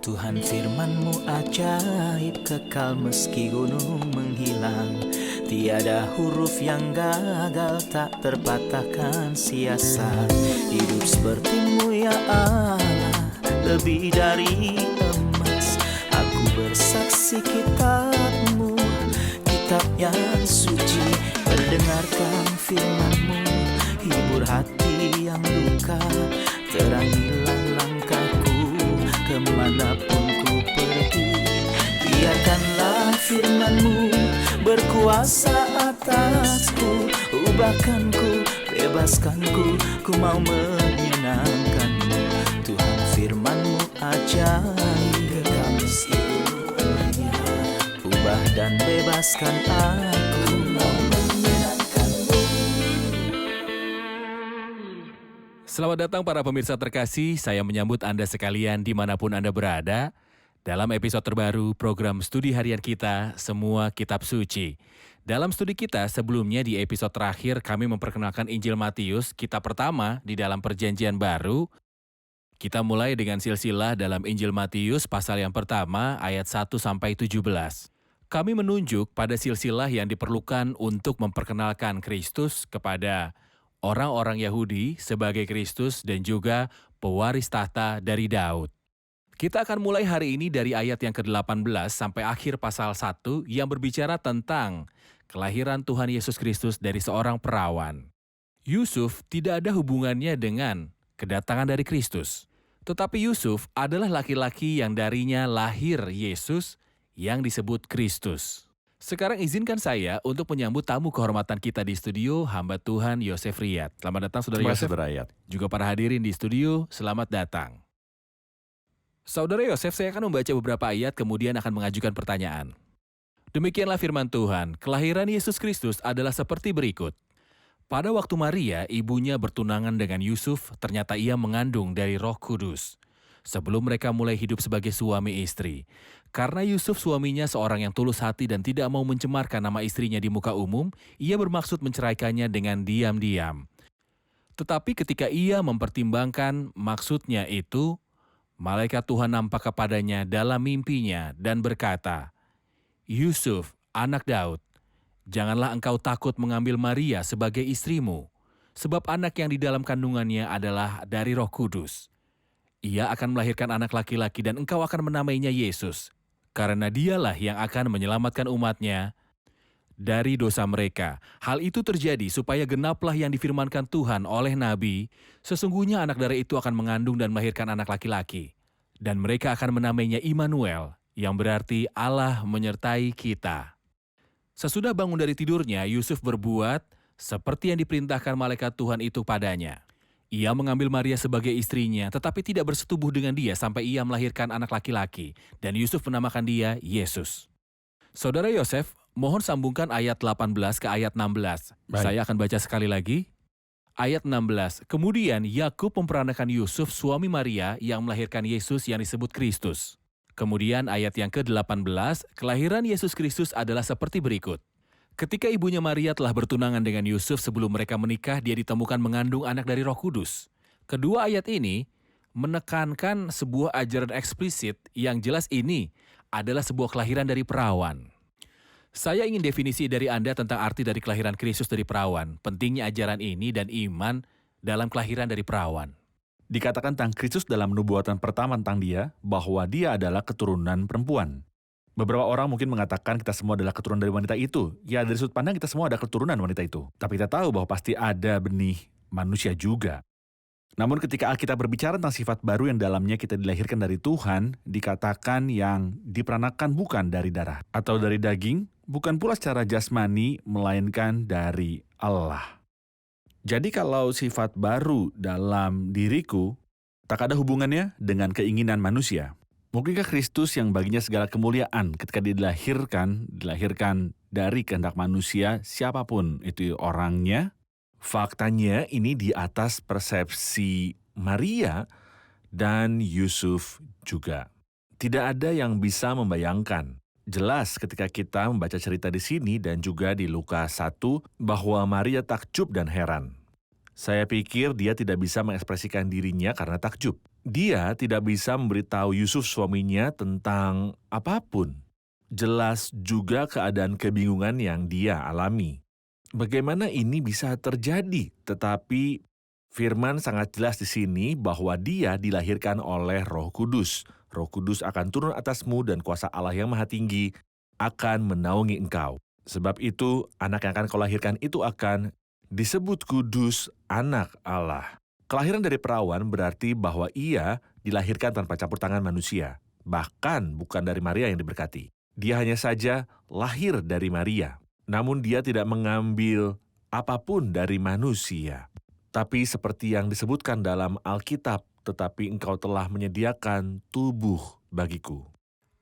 Tuhan firman-Mu ajaib, kekal meski gunung menghilang. Tiada huruf yang gagal, tak terpatahkan siasat. Hidup seperti-Mu ya Allah, lebih dari emas. Aku bersaksi kitab-Mu, kitab yang suci. Mendengarkan firman-Mu, hibur hati yang luka. Terangilah langkahku kemanapun ku pergi. Biarkanlah firman-Mu berkuasa atasku. Ubahkanku, bebaskanku, ku mau menyenangkan-Mu. Tuhan firman-Mu ajaib, kekal meski dunia. Ubah dan bebaskan aku, mau menyenangkan-Mu. Selamat datang para pemirsa terkasih, saya menyambut Anda sekalian dimanapun Anda berada dalam episode terbaru program studi harian kita, Semua Kitab Suci. Dalam studi kita sebelumnya di episode terakhir kami memperkenalkan Injil Matius, kitab pertama di dalam perjanjian baru. Kita mulai dengan silsilah dalam Injil Matius pasal yang pertama ayat 1-17. Kami menunjuk pada silsilah yang diperlukan untuk memperkenalkan Kristus kepada orang-orang Yahudi sebagai Kristus dan juga pewaris tahta dari Daud. Kita akan mulai hari ini dari ayat yang ke-18 sampai akhir pasal 1 yang berbicara tentang kelahiran Tuhan Yesus Kristus dari seorang perawan. Yusuf tidak ada hubungannya dengan kedatangan dari Kristus. Tetapi Yusuf adalah laki-laki yang darinya lahir Yesus yang disebut Kristus. Sekarang izinkan saya untuk menyambut tamu kehormatan kita di studio, hamba Tuhan Yosef Riyad. Selamat datang Saudara Terima Yosef. kasih, Saudara Riyad. Juga para hadirin di studio, selamat datang. Saudara Yosef, saya akan membaca beberapa ayat kemudian akan mengajukan pertanyaan. Demikianlah firman Tuhan, kelahiran Yesus Kristus adalah seperti berikut. Pada waktu Maria, ibunya bertunangan dengan Yusuf, ternyata ia mengandung dari Roh Kudus. Sebelum mereka mulai hidup sebagai suami istri. Karena Yusuf suaminya seorang yang tulus hati dan tidak mau mencemarkan nama istrinya di muka umum, ia bermaksud menceraikannya dengan diam-diam. Tetapi ketika ia mempertimbangkan maksudnya itu, malaikat Tuhan nampak kepadanya dalam mimpinya dan berkata, "Yusuf, anak Daud, janganlah engkau takut mengambil Maria sebagai istrimu, sebab anak yang di dalam kandungannya adalah dari Roh Kudus. Ia akan melahirkan anak laki-laki dan engkau akan menamainya Yesus, karena dialah yang akan menyelamatkan umatnya dari dosa mereka. Hal itu terjadi supaya genaplah yang difirmankan Tuhan oleh Nabi, sesungguhnya anak dari itu akan mengandung dan melahirkan anak laki-laki. Dan mereka akan menamainya Immanuel, yang berarti Allah menyertai kita." Sesudah bangun dari tidurnya, Yusuf berbuat seperti yang diperintahkan malaikat Tuhan itu padanya. Ia mengambil Maria sebagai istrinya, tetapi tidak bersetubuh dengan dia sampai ia melahirkan anak laki-laki, dan Yusuf menamakan dia Yesus. Saudara Yosef, mohon sambungkan ayat 18 ke ayat 16. Baik. Saya akan baca sekali lagi. Ayat 16, kemudian Yakub memperanakan Yusuf suami Maria yang melahirkan Yesus yang disebut Kristus. Kemudian ayat yang ke-18, kelahiran Yesus Kristus adalah seperti berikut. Ketika ibunya Maria telah bertunangan dengan Yusuf sebelum mereka menikah, dia ditemukan mengandung anak dari Roh Kudus. Kedua ayat ini menekankan sebuah ajaran eksplisit yang jelas ini adalah sebuah kelahiran dari perawan. Saya ingin definisi dari Anda tentang arti dari kelahiran Kristus dari perawan, pentingnya ajaran ini dan iman dalam kelahiran dari perawan. Dikatakan tentang Kristus dalam nubuatan pertama tentang dia, bahwa dia adalah keturunan perempuan. Beberapa orang mungkin mengatakan kita semua adalah keturunan dari wanita itu. Ya, dari sudut pandang kita semua ada keturunan wanita itu. Tapi kita tahu bahwa pasti ada benih manusia juga. Namun ketika Alkitab berbicara tentang sifat baru yang dalamnya kita dilahirkan dari Tuhan, dikatakan yang diperanakan bukan dari darah atau dari daging, bukan pula secara jasmani, melainkan dari Allah. Jadi kalau sifat baru dalam diriku, tak ada hubungannya dengan keinginan manusia. Mungkinkah Kristus yang baginya segala kemuliaan ketika dia dilahirkan dari kehendak manusia, siapapun itu orangnya? Faktanya ini di atas persepsi Maria dan Yusuf juga. Tidak ada yang bisa membayangkan. Jelas ketika kita membaca cerita di sini dan juga di Lukas 1 bahwa Maria takjub dan heran. Saya pikir dia tidak bisa mengekspresikan dirinya karena takjub. Dia tidak bisa memberitahu Yusuf suaminya tentang apapun. Jelas juga keadaan kebingungan yang dia alami. Bagaimana ini bisa terjadi? Tetapi firman sangat jelas di sini bahwa dia dilahirkan oleh Roh Kudus. Roh Kudus akan turun atasmu dan kuasa Allah yang Maha Tinggi akan menaungi engkau. Sebab itu, anak yang akan kau lahirkan itu akan disebut kudus, anak Allah. Kelahiran dari perawan berarti bahwa ia dilahirkan tanpa campur tangan manusia. Bahkan bukan dari Maria yang diberkati. Dia hanya saja lahir dari Maria. Namun dia tidak mengambil apapun dari manusia. Tapi seperti yang disebutkan dalam Alkitab, tetapi engkau telah menyediakan tubuh bagiku.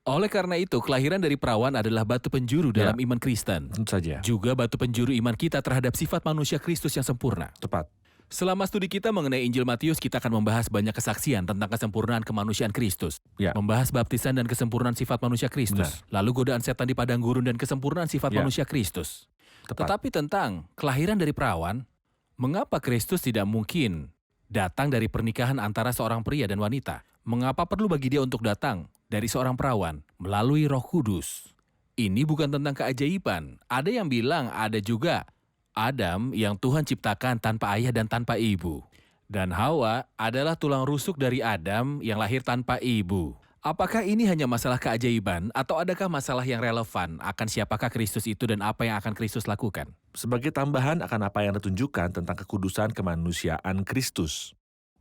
Oleh karena itu, kelahiran dari perawan adalah batu penjuru dalam iman Kristen. Tentu saja. Juga batu penjuru iman kita terhadap sifat manusia Kristus yang sempurna. Tepat. Selama studi kita mengenai Injil Matius, kita akan membahas banyak kesaksian tentang kesempurnaan kemanusiaan Kristus. Ya. Membahas baptisan dan kesempurnaan sifat manusia Kristus. Lalu godaan setan di padang gurun dan kesempurnaan sifat manusia Kristus. Tepat. Tetapi tentang kelahiran dari perawan, mengapa Kristus tidak mungkin datang dari pernikahan antara seorang pria dan wanita? Mengapa perlu bagi dia untuk datang dari seorang perawan melalui Roh Kudus? Ini bukan tentang keajaiban. Ada yang bilang ada juga Adam yang Tuhan ciptakan tanpa ayah dan tanpa ibu. Dan Hawa adalah tulang rusuk dari Adam yang lahir tanpa ibu. Apakah ini hanya masalah keajaiban atau adakah masalah yang relevan akan siapakah Kristus itu dan apa yang akan Kristus lakukan? Sebagai tambahan akan apa yang ditunjukkan tentang kekudusan kemanusiaan Kristus.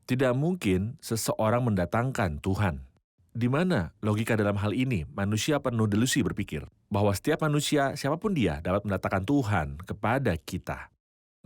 Tidak mungkin seseorang mendatangkan Tuhan. Di mana logika dalam hal ini? Manusia penuh delusi berpikir bahwa setiap manusia, siapapun dia, dapat mendatangkan Tuhan kepada kita.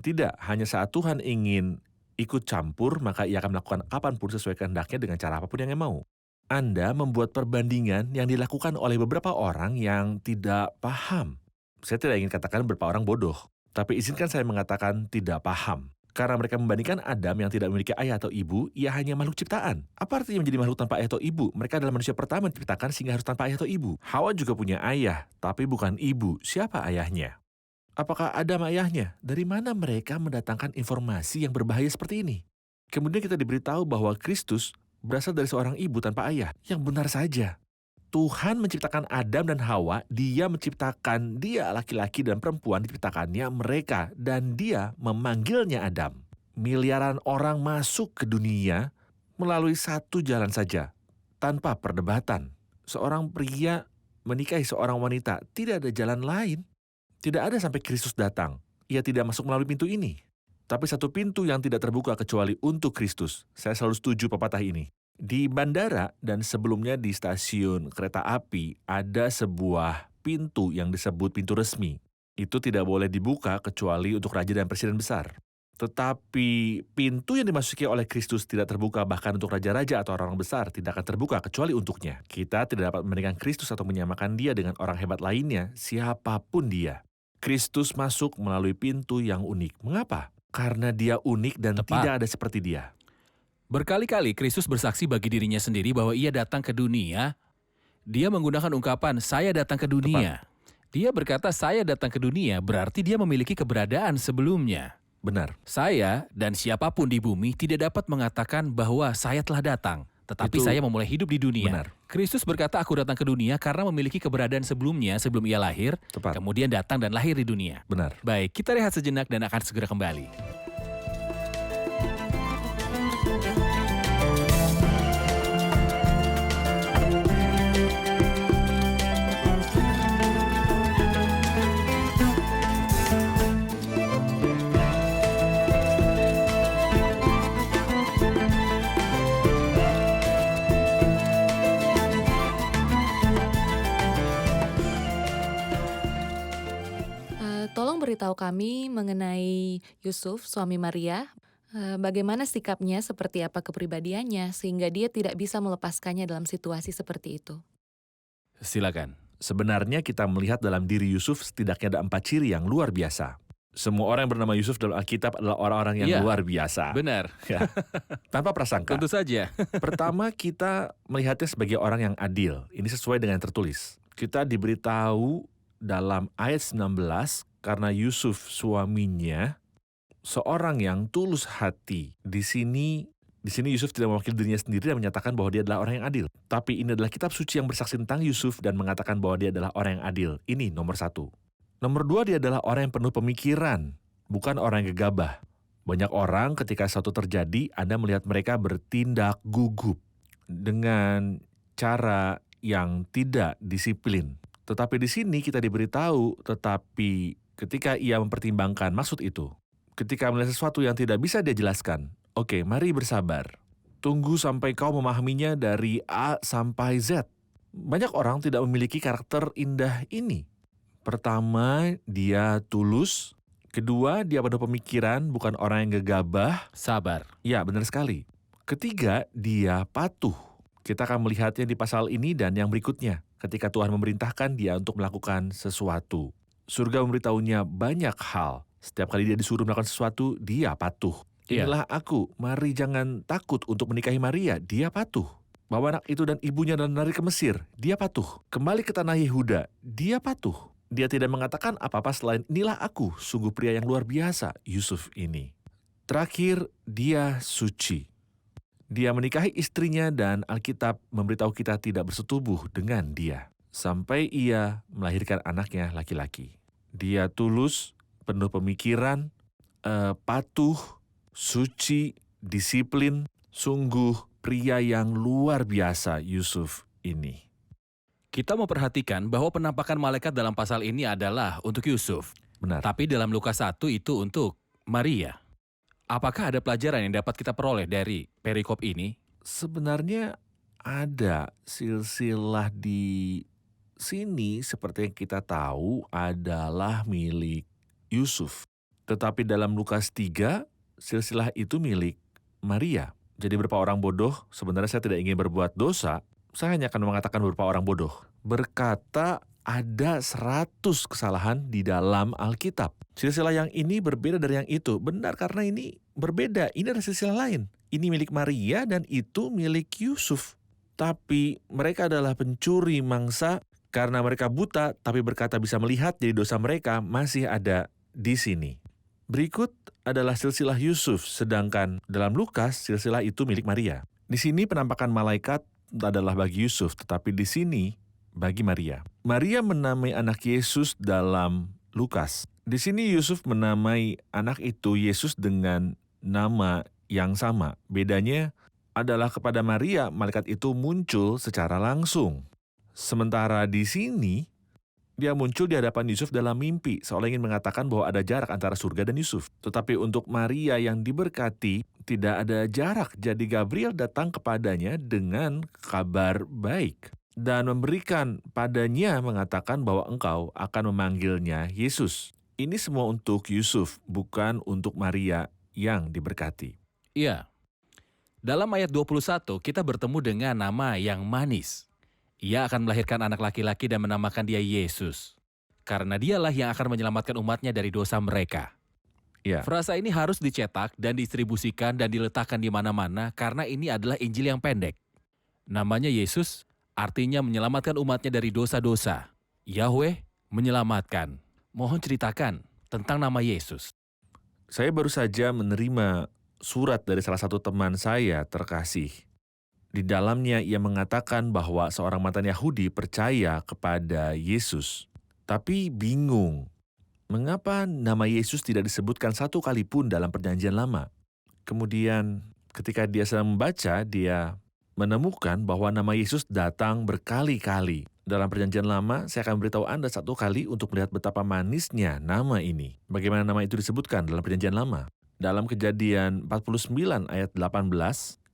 Tidak, hanya saat Tuhan ingin ikut campur, maka ia akan melakukan apapun sesuai kehendaknya dengan cara apapun yang ia mau. Anda membuat perbandingan yang dilakukan oleh beberapa orang yang tidak paham. Saya tidak ingin katakan beberapa orang bodoh, tapi izinkan saya mengatakan tidak paham. Karena mereka membandingkan Adam yang tidak memiliki ayah atau ibu, ia hanya makhluk ciptaan. Apa artinya menjadi makhluk tanpa ayah atau ibu? Mereka adalah manusia pertama yang diciptakan sehingga harus tanpa ayah atau ibu. Hawa juga punya ayah, tapi bukan ibu. Siapa ayahnya? Apakah Adam ayahnya? Dari mana mereka mendatangkan informasi yang berbahaya seperti ini? Kemudian kita diberitahu bahwa Kristus berasal dari seorang ibu tanpa ayah. Yang benar saja. Tuhan menciptakan Adam dan Hawa, dia menciptakan dia laki-laki dan perempuan diciptakannya mereka dan dia memanggilnya Adam. Miliaran orang masuk ke dunia melalui satu jalan saja, tanpa perdebatan. Seorang pria menikahi seorang wanita, tidak ada jalan lain. Tidak ada sampai Kristus datang. Ia tidak masuk melalui pintu ini. Tapi satu pintu yang tidak terbuka kecuali untuk Kristus. Saya selalu setuju pepatah ini. Di bandara dan sebelumnya di stasiun kereta api ada sebuah pintu yang disebut pintu resmi. Itu tidak boleh dibuka kecuali untuk raja dan presiden besar. Tetapi pintu yang dimasuki oleh Kristus tidak terbuka bahkan untuk raja-raja atau orang besar tidak akan terbuka kecuali untuknya. Kita tidak dapat membandingkan Kristus atau menyamakan dia dengan orang hebat lainnya, siapapun dia. Kristus masuk melalui pintu yang unik. Mengapa? Karena dia unik dan Tepat. tidak ada seperti dia. Berkali-kali Kristus bersaksi bagi dirinya sendiri bahwa ia datang ke dunia. Dia menggunakan ungkapan, saya datang ke dunia. Dia berkata, saya datang ke dunia berarti dia memiliki keberadaan sebelumnya. Benar. Saya dan siapapun di bumi tidak dapat mengatakan bahwa saya telah datang. Tetapi Itu saya memulai hidup di dunia. benar. Kristus berkata, aku datang ke dunia karena memiliki keberadaan sebelumnya sebelum ia lahir. Tepat. Kemudian datang dan lahir di dunia. Benar. Baik, kita rehat sejenak dan akan segera kembali. Tolong beritahu kami mengenai Yusuf, suami Maria. Bagaimana sikapnya, seperti apa kepribadiannya, sehingga dia tidak bisa melepaskannya dalam situasi seperti itu. Silakan. Sebenarnya kita melihat dalam diri Yusuf setidaknya ada 4 ciri yang luar biasa. Semua orang yang bernama Yusuf dalam Alkitab adalah orang-orang yang Iya, luar biasa. Benar, Ya. Tanpa prasangka. tentu saja. Pertama, kita melihatnya sebagai orang yang adil. Ini sesuai dengan yang tertulis. Kita diberitahu dalam ayat 19, karena Yusuf suaminya seorang yang tulus hati. Di sini Yusuf tidak mewakili dirinya sendiri dan menyatakan bahwa dia adalah orang yang adil. Tapi ini adalah kitab suci yang bersaksi tentang Yusuf dan mengatakan bahwa dia adalah orang yang adil. Ini nomor 1. Nomor 2, dia adalah orang yang penuh pemikiran, bukan orang yang gegabah. Banyak orang ketika sesuatu terjadi, Anda melihat mereka bertindak gugup dengan cara yang tidak disiplin. Tetapi di sini kita diberitahu, tetapi ketika ia mempertimbangkan maksud itu, ketika melihat sesuatu yang tidak bisa dia jelaskan, oke, mari bersabar. Tunggu sampai kau memahaminya dari A sampai Z. Banyak orang tidak memiliki karakter indah ini. Pertama, dia tulus. Kedua, dia penuh pemikiran, bukan orang yang gegabah. Sabar. Ya, benar sekali. Ketiga, dia patuh. Kita akan melihatnya di pasal ini dan yang berikutnya, ketika Tuhan memerintahkan dia untuk melakukan sesuatu. Surga memberitahunya banyak hal. Setiap kali dia disuruh melakukan sesuatu, dia patuh. Iya. Inilah aku, mari jangan takut untuk menikahi Maria, dia patuh. Bawa anak itu dan ibunya dan lari ke Mesir, dia patuh. Kembali ke tanah Yehuda, dia patuh. Dia tidak mengatakan apa-apa selain inilah aku, sungguh pria yang luar biasa, Yusuf ini. Terakhir, dia suci. Dia menikahi istrinya dan Alkitab memberitahu kita tidak bersetubuh dengan dia. Sampai ia melahirkan anaknya laki-laki. Dia tulus, penuh pemikiran, patuh, suci, disiplin, sungguh pria yang luar biasa Yusuf ini. Kita memperhatikan bahwa penampakan malaikat dalam pasal ini adalah untuk Yusuf. Benar. Tapi dalam Lukas 1 itu untuk Maria. Apakah ada pelajaran yang dapat kita peroleh dari perikop ini? Sebenarnya ada silsilah di sini seperti yang kita tahu adalah milik Yusuf. Tetapi dalam Lukas 3, silsilah itu milik Maria. Jadi beberapa orang bodoh, sebenarnya saya tidak ingin berbuat dosa, saya hanya akan mengatakan beberapa orang bodoh. Berkata ada 100 kesalahan di dalam Alkitab. Silsilah yang ini berbeda dari yang itu. Benar, karena ini berbeda. Ini ada silsilah lain. Ini milik Maria dan itu milik Yusuf. Tapi mereka adalah pencuri mangsa karena mereka buta, tapi berkata bisa melihat, jadi dosa mereka masih ada di sini. Berikut adalah silsilah Yusuf, sedangkan dalam Lukas silsilah itu milik Maria. Di sini penampakan malaikat adalah bagi Yusuf, tetapi di sini bagi Maria. Maria menamai anak Yesus dalam Lukas. Di sini Yusuf menamai anak itu Yesus dengan nama yang sama. Bedanya adalah kepada Maria, malaikat itu muncul secara langsung. Sementara di sini, dia muncul di hadapan Yusuf dalam mimpi, seolah ingin mengatakan bahwa ada jarak antara surga dan Yusuf. Tetapi untuk Maria yang diberkati, tidak ada jarak. Jadi Gabriel datang kepadanya dengan kabar baik dan memberikan padanya mengatakan bahwa engkau akan memanggilnya Yesus. Ini semua untuk Yusuf, bukan untuk Maria yang diberkati. Iya. Dalam ayat 21, kita bertemu dengan nama yang manis. Ia akan melahirkan anak laki-laki dan menamakan dia Yesus. Karena dialah yang akan menyelamatkan umatnya dari dosa mereka. Ya. Frasa ini harus dicetak dan didistribusikan dan diletakkan di mana-mana karena ini adalah Injil yang pendek. Namanya Yesus artinya menyelamatkan umatnya dari dosa-dosa. Yahweh menyelamatkan. Mohon ceritakan tentang nama Yesus. Saya baru saja menerima surat dari salah satu teman saya terkasih. Di dalamnya ia mengatakan bahwa seorang mantan Yahudi percaya kepada Yesus. Tapi bingung, mengapa nama Yesus tidak disebutkan satu kali pun dalam perjanjian lama. Kemudian ketika dia sedang membaca, dia menemukan bahwa nama Yesus datang berkali-kali. Dalam perjanjian lama, saya akan beritahu Anda satu kali untuk melihat betapa manisnya nama ini. Bagaimana nama itu disebutkan dalam perjanjian lama. Dalam Kejadian 49 ayat 18,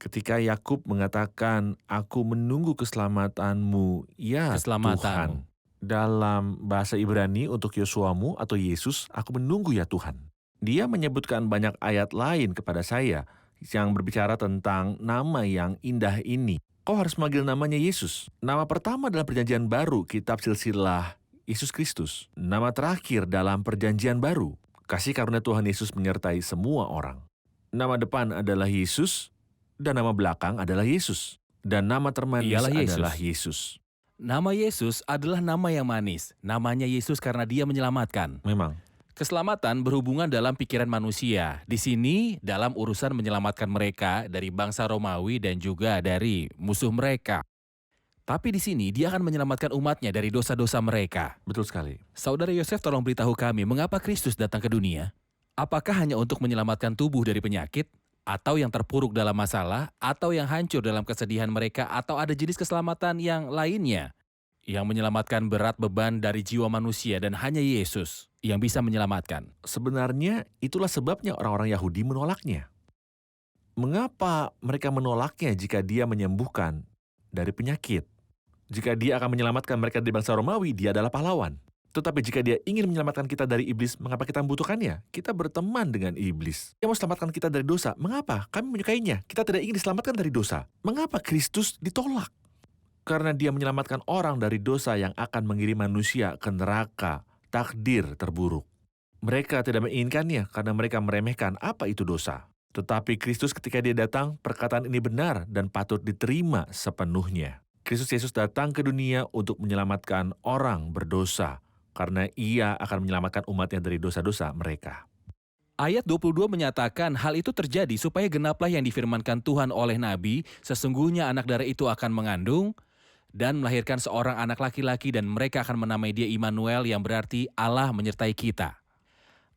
ketika Yakub mengatakan, aku menunggu keselamatanmu, ya Tuhan. Dalam bahasa Ibrani untuk Yosuamu atau Yesus, aku menunggu ya Tuhan. Dia menyebutkan banyak ayat lain kepada saya yang berbicara tentang nama yang indah ini. Kau harus memanggil namanya Yesus. Nama pertama dalam perjanjian baru, kitab silsilah Yesus Kristus. Nama terakhir dalam perjanjian baru, kasih karunia Tuhan Yesus menyertai semua orang. Nama depan adalah Yesus, dan nama belakang adalah Yesus. Dan nama termanis adalah Yesus. Nama Yesus adalah nama yang manis. Namanya Yesus karena dia menyelamatkan. Memang. Keselamatan berhubungan dalam pikiran manusia. Di sini dalam urusan menyelamatkan mereka dari bangsa Romawi dan juga dari musuh mereka. Tapi di sini dia akan menyelamatkan umatnya dari dosa-dosa mereka. Betul sekali. Saudara Yosef, tolong beritahu kami mengapa Kristus datang ke dunia? Apakah hanya untuk menyelamatkan tubuh dari penyakit? Atau yang terpuruk dalam masalah? Atau yang hancur dalam kesedihan mereka? Atau ada jenis keselamatan yang lainnya? Yang menyelamatkan berat beban dari jiwa manusia dan hanya Yesus yang bisa menyelamatkan. Sebenarnya itulah sebabnya orang-orang Yahudi menolaknya. Mengapa mereka menolaknya jika dia menyembuhkan dari penyakit? Jika dia akan menyelamatkan mereka dari bangsa Romawi, dia adalah pahlawan. Tetapi jika dia ingin menyelamatkan kita dari iblis, mengapa kita membutuhkannya? Kita berteman dengan iblis. Dia mau selamatkan kita dari dosa. Mengapa? Kami menyukainya. Kita tidak ingin diselamatkan dari dosa. Mengapa Kristus ditolak? Karena dia menyelamatkan orang dari dosa yang akan mengirim manusia ke neraka, takdir terburuk. Mereka tidak menginginkannya karena mereka meremehkan apa itu dosa. Tetapi Kristus ketika dia datang, perkataan ini benar dan patut diterima sepenuhnya. Kristus Yesus datang ke dunia untuk menyelamatkan orang berdosa, karena ia akan menyelamatkan umatnya dari dosa-dosa mereka. Ayat 22 menyatakan hal itu terjadi supaya genaplah yang difirmankan Tuhan oleh Nabi, sesungguhnya anak darah itu akan mengandung dan melahirkan seorang anak laki-laki dan mereka akan menamai dia Immanuel yang berarti Allah menyertai kita.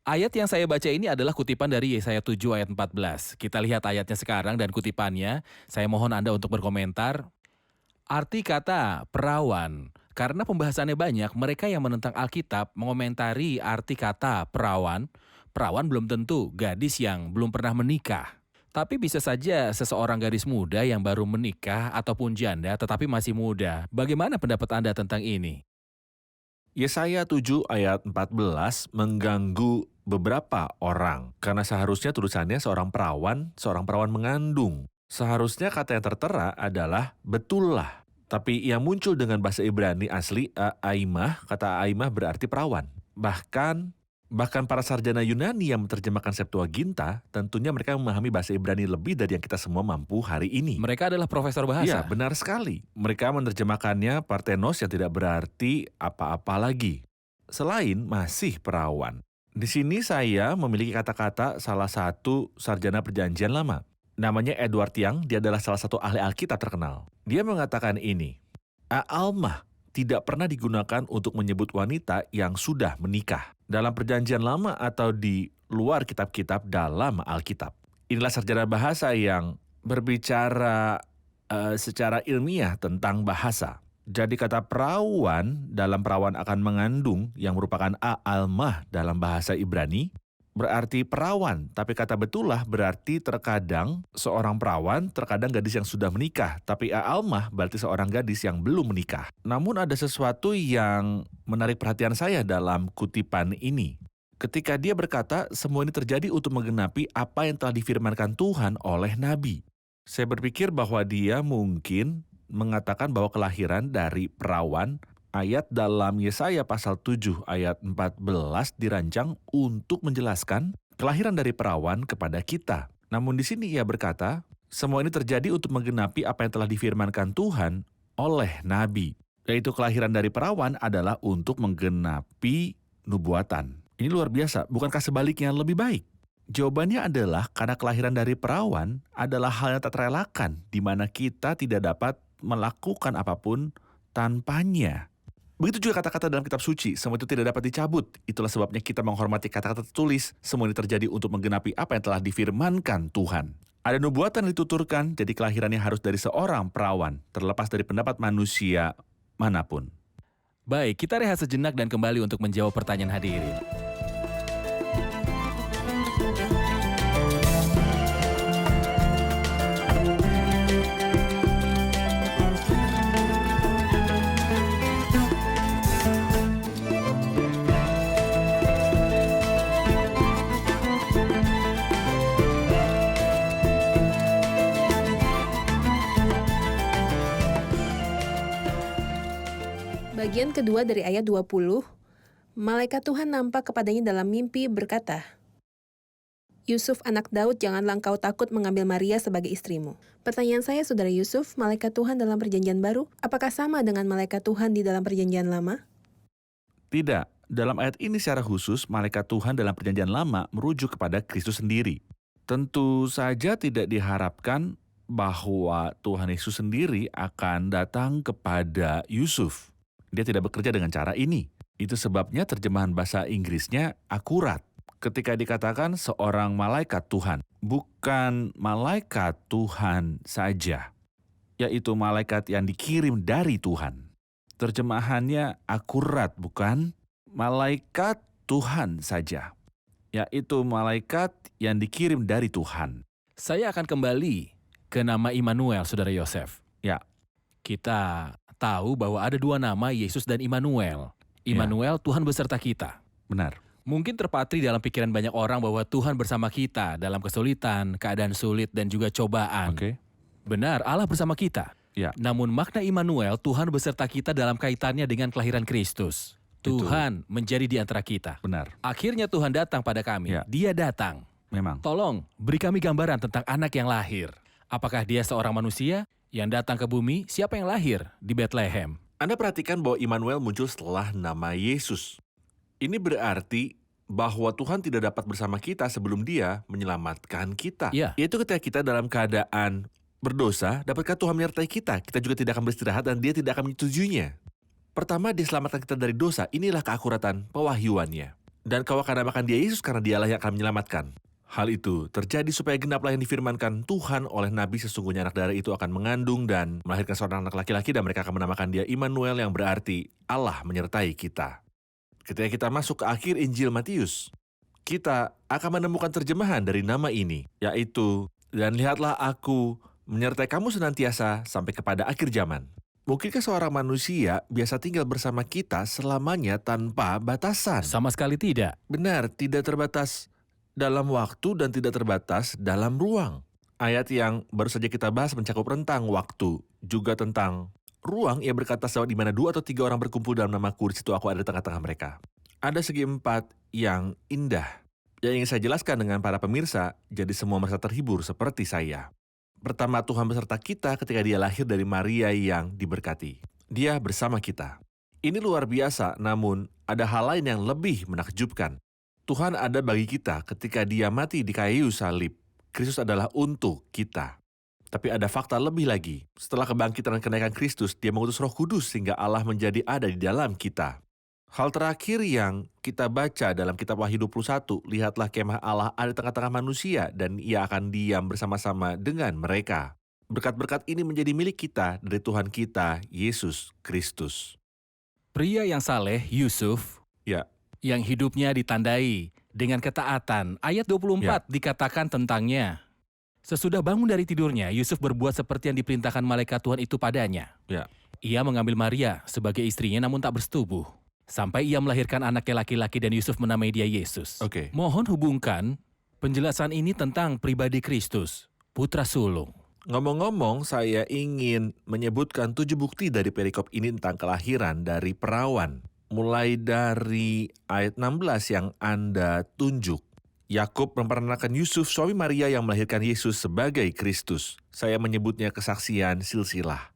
Ayat yang saya baca ini adalah kutipan dari Yesaya 7 ayat 14. Kita lihat ayatnya sekarang dan kutipannya. Saya mohon Anda untuk berkomentar. Arti kata perawan, karena pembahasannya banyak, mereka yang menentang Alkitab mengomentari arti kata perawan. Perawan belum tentu gadis yang belum pernah menikah. Tapi bisa saja seseorang gadis muda yang baru menikah ataupun janda tetapi masih muda. Bagaimana pendapat Anda tentang ini? Yesaya 7 ayat 14 mengganggu beberapa orang. Karena seharusnya tulisannya seorang perawan mengandung. Seharusnya kata yang tertera adalah betullah. Tapi yang muncul dengan bahasa Ibrani asli aimah, kata aimah berarti perawan. Bahkan para sarjana Yunani yang menerjemahkan Septuaginta, tentunya mereka memahami bahasa Ibrani lebih dari yang kita semua mampu hari ini. Mereka adalah profesor bahasa. Iya, benar sekali. Mereka menerjemahkannya parthenos yang tidak berarti apa-apa lagi. Selain masih perawan. Di sini saya memiliki kata-kata salah satu sarjana perjanjian lama. Namanya Edward Young, dia adalah salah satu ahli Alkitab terkenal. Dia mengatakan ini, Almah tidak pernah digunakan untuk menyebut wanita yang sudah menikah. Dalam perjanjian lama atau di luar kitab-kitab dalam Alkitab. Inilah sarjana bahasa yang berbicara secara ilmiah tentang bahasa. Jadi kata perawan dalam perawan akan mengandung yang merupakan almah dalam bahasa Ibrani, berarti perawan, tapi kata betullah berarti terkadang seorang perawan, terkadang gadis yang sudah menikah, tapi almah berarti seorang gadis yang belum menikah. Namun ada sesuatu yang menarik perhatian saya dalam kutipan ini. Ketika dia berkata, semua ini terjadi untuk menggenapi apa yang telah difirmankan Tuhan oleh Nabi. Saya berpikir bahwa dia mungkin mengatakan bahwa kelahiran dari perawan ayat dalam Yesaya pasal 7 ayat 14 dirancang untuk menjelaskan kelahiran dari perawan kepada kita. Namun di sini ia berkata, semua ini terjadi untuk menggenapi apa yang telah difirmankan Tuhan oleh Nabi. Yaitu kelahiran dari perawan adalah untuk menggenapi nubuatan. Ini luar biasa, bukankah sebaliknya lebih baik? Jawabannya adalah karena kelahiran dari perawan adalah hal yang tak terelakkan, di mana kita tidak dapat melakukan apapun tanpanya. Begitu juga kata-kata dalam kitab suci, semua itu tidak dapat dicabut. Itulah sebabnya kita menghormati kata-kata tertulis. Semua ini terjadi untuk menggenapi apa yang telah difirmankan Tuhan. Ada nubuatan yang dituturkan, jadi kelahirannya harus dari seorang perawan, terlepas dari pendapat manusia manapun. Baik, kita rehat sejenak dan kembali untuk menjawab pertanyaan hadirin. Bagian kedua dari ayat 20, malaikat Tuhan nampak kepadanya dalam mimpi berkata, Yusuf anak Daud, janganlah engkau takut mengambil Maria sebagai istrimu. Pertanyaan saya, Saudara Yusuf, malaikat Tuhan dalam perjanjian baru, apakah sama dengan malaikat Tuhan di dalam perjanjian lama? Tidak, Dalam ayat ini secara khusus, malaikat Tuhan dalam perjanjian lama merujuk kepada Kristus sendiri. Tentu saja tidak diharapkan bahwa Tuhan Yesus sendiri akan datang kepada Yusuf. Dia tidak bekerja dengan cara ini. Itu sebabnya terjemahan bahasa Inggrisnya akurat. Ketika dikatakan seorang malaikat Tuhan, bukan malaikat Tuhan saja, yaitu malaikat yang dikirim dari Tuhan. Terjemahannya akurat, bukan malaikat Tuhan saja, yaitu malaikat yang dikirim dari Tuhan. Saya akan kembali ke nama Immanuel, Saudara Yosef. Ya. Kita tahu bahwa ada dua nama, Yesus dan Immanuel. Immanuel, Tuhan beserta kita. Benar. Mungkin terpatri dalam pikiran banyak orang bahwa Tuhan bersama kita dalam kesulitan, keadaan sulit, dan juga cobaan. Oke. Benar, Allah bersama kita. Ya. Namun makna Immanuel, Tuhan beserta kita dalam kaitannya dengan kelahiran Kristus. Tuhan menjadi di antara kita. Benar. Akhirnya Tuhan datang pada kami. Ya. Dia datang. Memang. Tolong, beri kami gambaran tentang anak yang lahir. Apakah dia seorang manusia yang datang ke bumi? Siapa yang lahir di Bethlehem? Anda perhatikan bahwa Immanuel muncul setelah nama Yesus. Ini berarti bahwa Tuhan tidak dapat bersama kita sebelum Dia menyelamatkan kita. Ya. Yaitu ketika kita dalam keadaan berdosa, dapatkah Tuhan menyertai kita? Kita juga tidak akan beristirahat dan Dia tidak akan menyetujuinya. Pertama, Dia selamatkan kita dari dosa. Inilah keakuratan pewahyuannya. Dan kau akan namakan Dia Yesus karena Dialah yang akan menyelamatkan. Hal itu terjadi supaya genaplah yang difirmankan Tuhan oleh Nabi, sesungguhnya anak darah itu akan mengandung dan melahirkan seorang anak laki-laki dan mereka akan menamakan Dia Immanuel, yang berarti Allah menyertai kita. Ketika kita masuk ke akhir Injil Matius, kita akan menemukan terjemahan dari nama ini, yaitu, dan lihatlah aku menyertai kamu senantiasa sampai kepada akhir zaman. Mungkinkah seorang manusia biasa tinggal bersama kita selamanya tanpa batasan? Sama sekali tidak. Benar, tidak terbatas dalam waktu dan tidak terbatas dalam ruang. Ayat yang baru saja kita bahas mencakup rentang waktu, juga tentang ruang. Ia berkata, sebab di mana 2 atau 3 orang berkumpul dalam namaku, di situ aku ada di tengah-tengah mereka. Ada segi 4 yang indah, yang ingin saya jelaskan dengan para pemirsa, jadi semua merasa terhibur seperti saya. Pertama, Tuhan beserta kita ketika Dia lahir dari Maria yang diberkati. Dia bersama kita. Ini luar biasa, namun ada hal lain yang lebih menakjubkan. Tuhan ada bagi kita ketika Dia mati di kayu salib. Kristus adalah untuk kita. Tapi ada fakta lebih lagi. Setelah kebangkitan dan kenaikan Kristus, Dia mengutus Roh Kudus sehingga Allah menjadi ada di dalam kita. Hal terakhir yang kita baca dalam kitab Wahyu 21, lihatlah kemah Allah ada di tengah-tengah manusia dan Ia akan diam bersama-sama dengan mereka. Berkat-berkat ini menjadi milik kita dari Tuhan kita, Yesus Kristus. Pria yang saleh, Yusuf, Ya. yang hidupnya ditandai dengan ketaatan. Ayat 24 dikatakan tentangnya. Sesudah bangun dari tidurnya, Yusuf berbuat seperti yang diperintahkan malaikat Tuhan itu padanya. Ya. Ia mengambil Maria sebagai istrinya namun tak bersetubuh. Sampai ia melahirkan anaknya laki-laki dan Yusuf menamai dia Yesus. Oke. Mohon hubungkan penjelasan ini tentang pribadi Kristus, putra sulung. Ngomong-ngomong, saya ingin menyebutkan 7 bukti dari perikop ini tentang kelahiran dari perawan. Mulai dari ayat 16 yang Anda tunjuk. Yakub memperanakan Yusuf, suami Maria yang melahirkan Yesus sebagai Kristus. Saya menyebutnya kesaksian silsilah.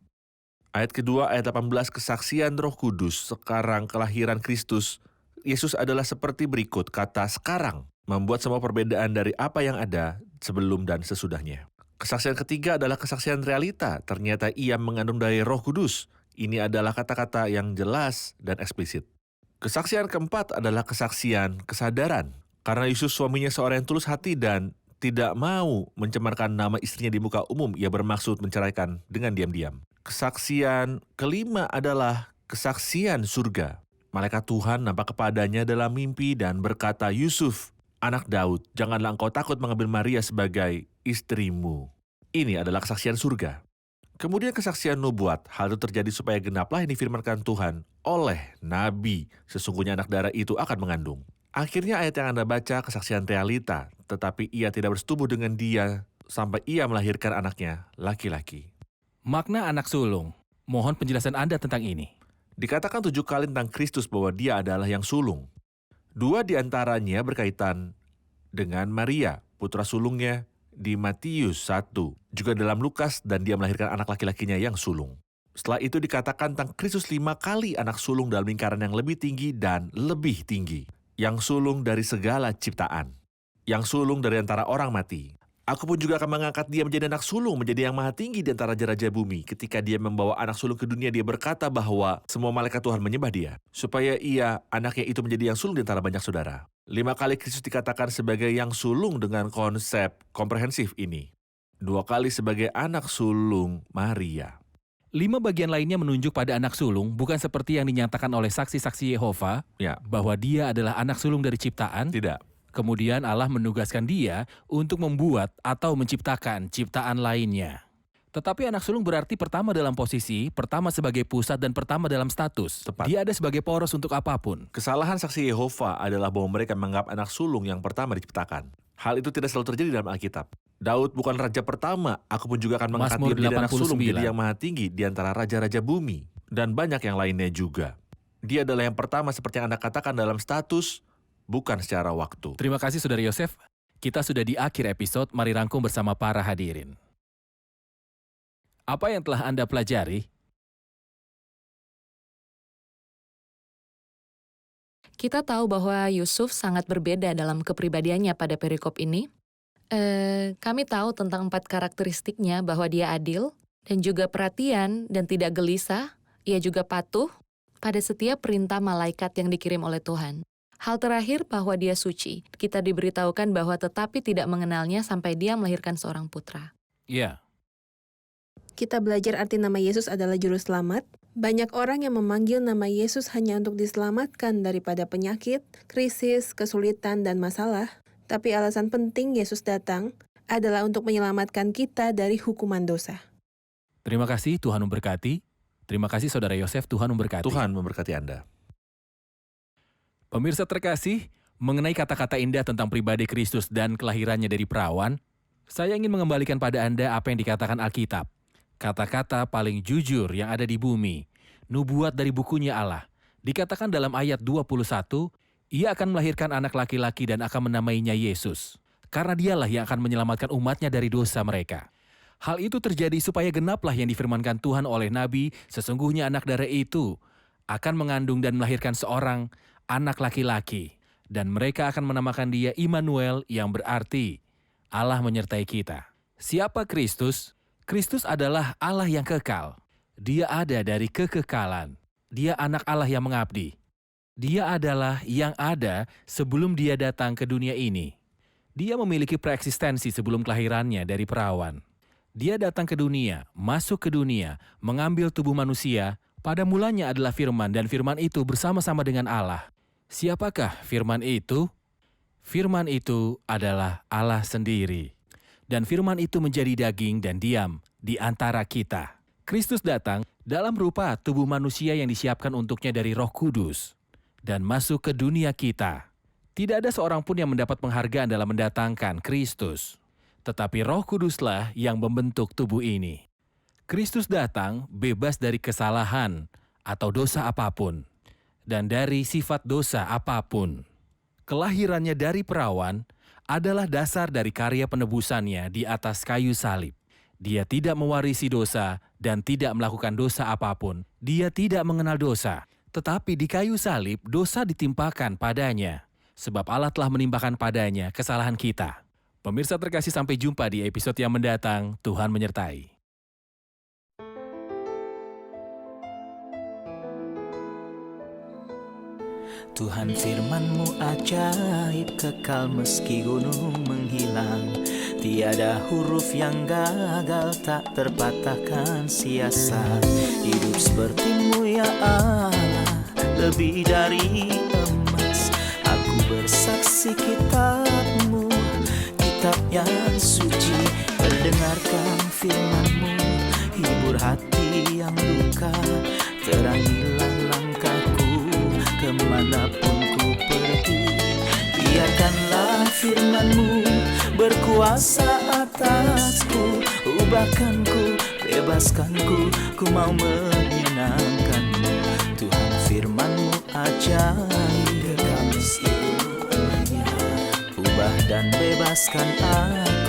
Ayat kedua, ayat 18, kesaksian Roh Kudus. Sekarang kelahiran Kristus. Yesus adalah seperti berikut, kata sekarang, membuat semua perbedaan dari apa yang ada sebelum dan sesudahnya. Kesaksian ketiga adalah kesaksian realita. Ternyata Ia mengandung dari Roh Kudus. Ini adalah kata-kata yang jelas dan eksplisit. Kesaksian keempat adalah kesaksian kesadaran. Karena Yusuf suaminya seorang yang tulus hati dan tidak mau mencemarkan nama istrinya di muka umum, ia bermaksud menceraikan dengan diam-diam. Kesaksian kelima adalah kesaksian surga. Malaikat Tuhan nampak kepadanya dalam mimpi dan berkata, Yusuf, anak Daud, janganlah engkau takut mengambil Maria sebagai istrimu. Ini adalah kesaksian surga. Kemudian kesaksian nubuat. Hal itu terjadi supaya genaplah yang difirmankan Tuhan oleh Nabi. Sesungguhnya anak darah itu akan mengandung. Akhirnya ayat yang Anda baca kesaksian realita. Tetapi ia tidak bersetubuh dengan dia sampai ia melahirkan anaknya laki-laki. Makna anak sulung. Mohon penjelasan Anda tentang ini. Dikatakan 7 kali tentang Kristus bahwa Dia adalah yang sulung. 2 di antaranya berkaitan dengan Maria, putra sulungnya, di Matius 1. Juga dalam Lukas, dan dia melahirkan anak laki-lakinya yang sulung. Setelah itu dikatakan tentang Kristus 5 kali anak sulung dalam lingkaran yang lebih tinggi dan lebih tinggi. Yang sulung dari segala ciptaan. Yang sulung dari antara orang mati. Aku pun juga akan mengangkat dia menjadi anak sulung, menjadi yang maha tinggi di antara raja-raja bumi. Ketika dia membawa anak sulung ke dunia, dia berkata bahwa semua malaikat Tuhan menyembah dia. Supaya ia, anaknya itu menjadi yang sulung di antara banyak saudara. 5 kali Kristus dikatakan sebagai yang sulung dengan konsep komprehensif ini. 2 kali sebagai anak sulung Maria. 5 bagian lainnya menunjuk pada anak sulung, bukan seperti yang dinyatakan oleh saksi-saksi Yehova, Ya, bahwa dia adalah anak sulung dari ciptaan. tidak. Kemudian Allah menugaskan dia untuk membuat atau menciptakan ciptaan lainnya. Tetapi anak sulung berarti pertama dalam posisi, pertama sebagai pusat, dan pertama dalam status. Tepat. Dia ada sebagai poros untuk apapun. Kesalahan saksi Yehova adalah bahwa mereka menganggap anak sulung yang pertama diciptakan. Hal itu tidak selalu terjadi dalam Alkitab. Daud bukan raja pertama, aku pun juga akan mengangkat Mazmur dia menjadi anak sulung, 89. jadi yang maha tinggi di antara raja-raja bumi. Dan banyak yang lainnya juga. Dia adalah yang pertama seperti yang Anda katakan dalam status, bukan secara waktu. Terima kasih Saudara Yosef. Kita sudah di akhir episode, mari rangkum bersama para hadirin. Apa yang telah Anda pelajari? Kita tahu bahwa Yusuf sangat berbeda dalam kepribadiannya pada perikop ini. Kami tahu tentang 4 karakteristiknya, bahwa dia adil, dan juga perhatian dan tidak gelisah. Ia juga patuh pada setiap perintah malaikat yang dikirim oleh Tuhan. Hal terakhir bahwa dia suci. Kita diberitahukan bahwa tetapi tidak mengenalnya sampai dia melahirkan seorang putra. Ya, Kita belajar arti nama Yesus adalah juru selamat. Banyak orang yang memanggil nama Yesus hanya untuk diselamatkan daripada penyakit, krisis, kesulitan, dan masalah. Tapi alasan penting Yesus datang adalah untuk menyelamatkan kita dari hukuman dosa. terima kasih, Tuhan memberkati. Terima kasih Saudara Yosef, Tuhan memberkati. Tuhan memberkati Anda. Pemirsa terkasih, mengenai kata-kata indah tentang pribadi Kristus dan kelahirannya dari perawan, saya ingin mengembalikan pada Anda apa yang dikatakan Alkitab. Kata-kata paling jujur yang ada di bumi, nubuat dari bukunya Allah. Dikatakan dalam ayat 21, ia akan melahirkan anak laki-laki dan akan menamainya Yesus. Karena dialah yang akan menyelamatkan umatnya dari dosa mereka. Hal itu terjadi supaya genaplah yang difirmankan Tuhan oleh Nabi, sesungguhnya anak darah itu akan mengandung dan melahirkan seorang anak laki-laki. Dan mereka akan menamakan dia Immanuel, yang berarti Allah menyertai kita. Siapa Kristus? Kristus adalah Allah yang kekal. Dia ada dari kekekalan. Dia anak Allah yang mengabdi. Dia adalah yang ada sebelum dia datang ke dunia ini. Dia memiliki preeksistensi sebelum kelahirannya dari perawan. Dia datang ke dunia, masuk ke dunia, mengambil tubuh manusia. Pada mulanya adalah firman, dan firman itu bersama-sama dengan Allah. Siapakah firman itu? Firman itu adalah Allah sendiri. Dan firman itu menjadi daging dan diam di antara kita. Kristus datang dalam rupa tubuh manusia yang disiapkan untuknya dari Roh Kudus dan masuk ke dunia kita. Tidak ada seorang pun yang mendapat penghargaan dalam mendatangkan Kristus, tetapi Roh Kuduslah yang membentuk tubuh ini. Kristus datang bebas dari kesalahan atau dosa apapun dan dari sifat dosa apapun. Kelahirannya dari perawan adalah dasar dari karya penebusannya di atas kayu salib. Dia tidak mewarisi dosa dan tidak melakukan dosa apapun. Dia tidak mengenal dosa. Tetapi di kayu salib dosa ditimpakan padanya. Sebab Allah telah menimpakan padanya kesalahan kita. Pemirsa terkasih, sampai jumpa di episode yang mendatang. Tuhan menyertai. Tuhan firman-Mu ajaib, kekal meski gunung menghilang. Tiada huruf yang gagal, tak terpatahkan siasat. Hidup seperti-Mu ya Allah, lebih dari emas. Aku bersaksi kitab-Mu, kitab yang suci. Mendengarkan firman-Mu, hibur hati yang luka. Terangilah langkahku kemanapun ku pergi. Biarkanlah firman-Mu berkuasa atasku. Ubahkanku, bebaskanku, ku mau menyenangkan-Mu. Tuhan firman-Mu ajaib, kekal meski gunung. Ubah dan bebaskan aku.